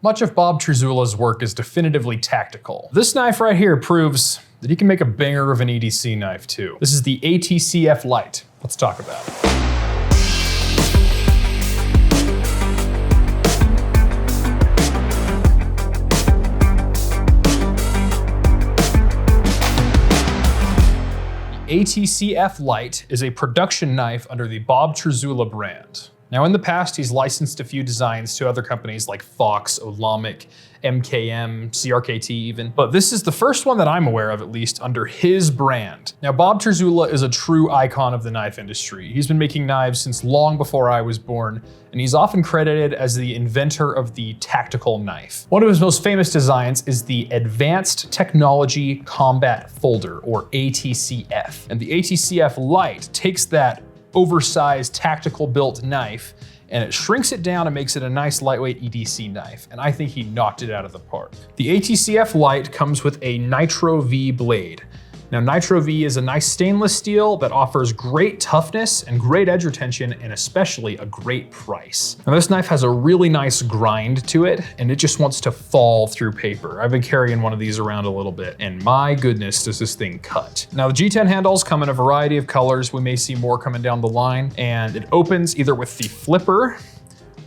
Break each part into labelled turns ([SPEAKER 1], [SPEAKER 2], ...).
[SPEAKER 1] Much of Bob Terzuola's work is definitively tactical. This knife right here proves that he can make a banger of an EDC knife too. This is the ATCF Lite. Let's talk about it. The ATCF Lite is a production knife under the Bob Terzuola brand. Now in the past, he's licensed a few designs to other companies like Fox, Olamic, MKM, CRKT even, but this is the first one that I'm aware of, at least, under his brand. Now Bob Terzuola is a true icon of the knife industry. He's been making knives since long before I was born, and he's often credited as the inventor of the tactical knife. One of his most famous designs is the Advanced Technology Combat Folder, or ATCF. And the ATCF Lite takes that oversized tactical built knife and it shrinks it down and makes it a nice lightweight EDC knife. And I think he knocked it out of the park. The ATCF Lite comes with a Nitro V blade. Now Nitro V is a nice stainless steel that offers great toughness and great edge retention and especially a great price. Now this knife has a really nice grind to it and it just wants to fall through paper. I've been carrying one of these around a little bit and my goodness does this thing cut. Now the G10 handles come in a variety of colors. We may see more coming down the line, and it opens either with the flipper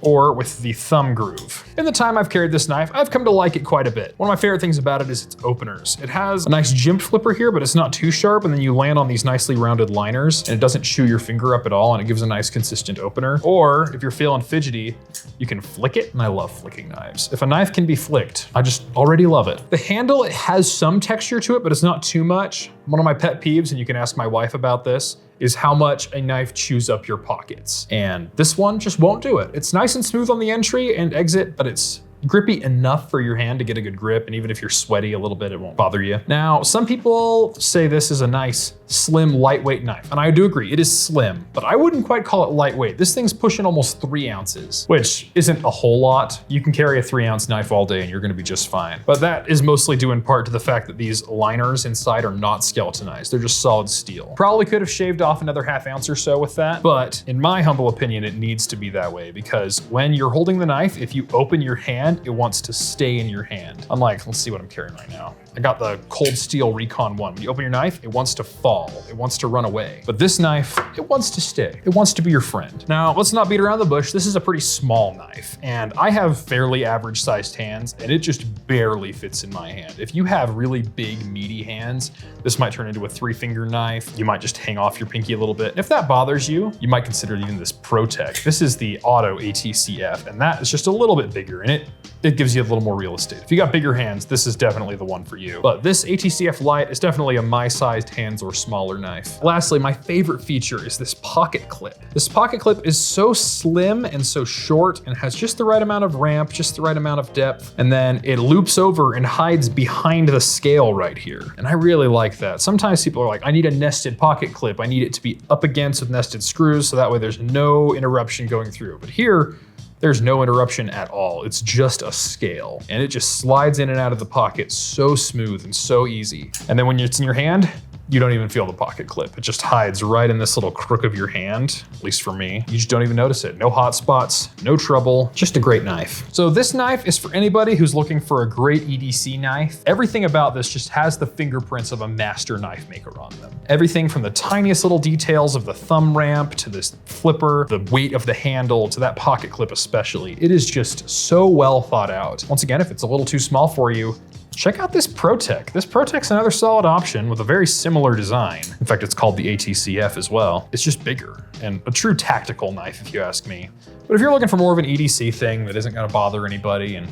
[SPEAKER 1] or with the thumb groove. In the time I've carried this knife, I've come to like it quite a bit. One of my favorite things about it is its openers. It has a nice jimped flipper here, but it's not too sharp, and then you land on these nicely rounded liners, and it doesn't chew your finger up at all, and it gives a nice consistent opener. Or if you're feeling fidgety, you can flick it, and I love flicking knives. If a knife can be flicked, I just already love it. The handle, it has some texture to it, but it's not too much. One of my pet peeves, and you can ask my wife about this, is how much a knife chews up your pockets. And this one just won't do it. It's nice and smooth on the entry and exit, but it's grippy enough for your hand to get a good grip, and even if you're sweaty a little bit, it won't bother you. Now, some people say this is a nice, slim, lightweight knife, and I do agree, it is slim, but I wouldn't quite call it lightweight. This thing's pushing almost 3 ounces, which isn't a whole lot. You can carry a 3-ounce knife all day and you're gonna be just fine. But that is mostly due in part to the fact that these liners inside are not skeletonized, they're just solid steel. Probably could have shaved off another 1/2 ounce or so with that, but in my humble opinion, it needs to be that way, because when you're holding the knife, if you open your hand, it wants to stay in your hand. Unlike, let's see what I'm carrying right now. I got the Cold Steel Recon 1. When you open your knife, it wants to fall. It wants to run away. But this knife, it wants to stay. It wants to be your friend. Now, let's not beat around the bush. This is a pretty small knife, and I have fairly average sized hands, and it just barely fits in my hand. If you have really big, meaty hands, this might turn into a 3-finger knife. You might just hang off your pinky a little bit. And if that bothers you, you might consider even this ProTech. This is the Auto ATCF, and that is just a little bit bigger, and it gives you a little more real estate. If you got bigger hands, this is definitely the one for you. But this ATCF Lite is definitely a my-sized hands or smaller knife. Lastly, my favorite feature is this pocket clip. This pocket clip is so slim and so short and has just the right amount of ramp, just the right amount of depth, and then it loops over and hides behind the scale right here. And I really like that. Sometimes people are like, I need a nested pocket clip. I need it to be up against with nested screws so that way there's no interruption going through. But here, there's no interruption at all. It's just a scale, and it just slides in and out of the pocket so smooth and so easy. And then when it's in your hand, you don't even feel the pocket clip. It just hides right in this little crook of your hand, at least for me. You just don't even notice it. No hot spots, no trouble, just a great knife. So this knife is for anybody who's looking for a great EDC knife. Everything about this just has the fingerprints of a master knife maker on them. Everything from the tiniest little details of the thumb ramp to this flipper, the weight of the handle to that pocket clip especially. It is just so well thought out. Once again, if it's a little too small for you, check out this ProTech. This ProTech's another solid option with a very similar design. In fact, it's called the ATCF as well. It's just bigger and a true tactical knife if you ask me. But if you're looking for more of an EDC thing that isn't gonna bother anybody and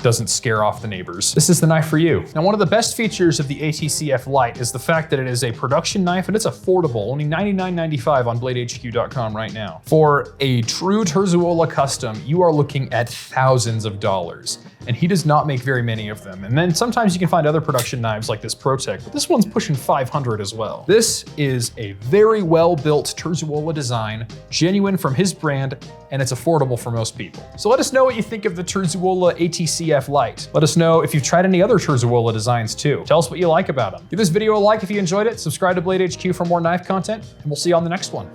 [SPEAKER 1] doesn't scare off the neighbors, this is the knife for you. Now, one of the best features of the ATCF Lite is the fact that it is a production knife and it's affordable, only $99.95 on BladeHQ.com right now. For a true Terzuola custom, you are looking at thousands of dollars, and he does not make very many of them. And then sometimes you can find other production knives like this ProTech, but this one's pushing 500 as well. This is a very well-built Terzuola design, genuine from his brand, and it's affordable for most people. So let us know what you think of the Terzuola ATCF Lite. Let us know if you've tried any other Terzuola designs too. Tell us what you like about them. Give this video a like if you enjoyed it, subscribe to Blade HQ for more knife content, and we'll see you on the next one.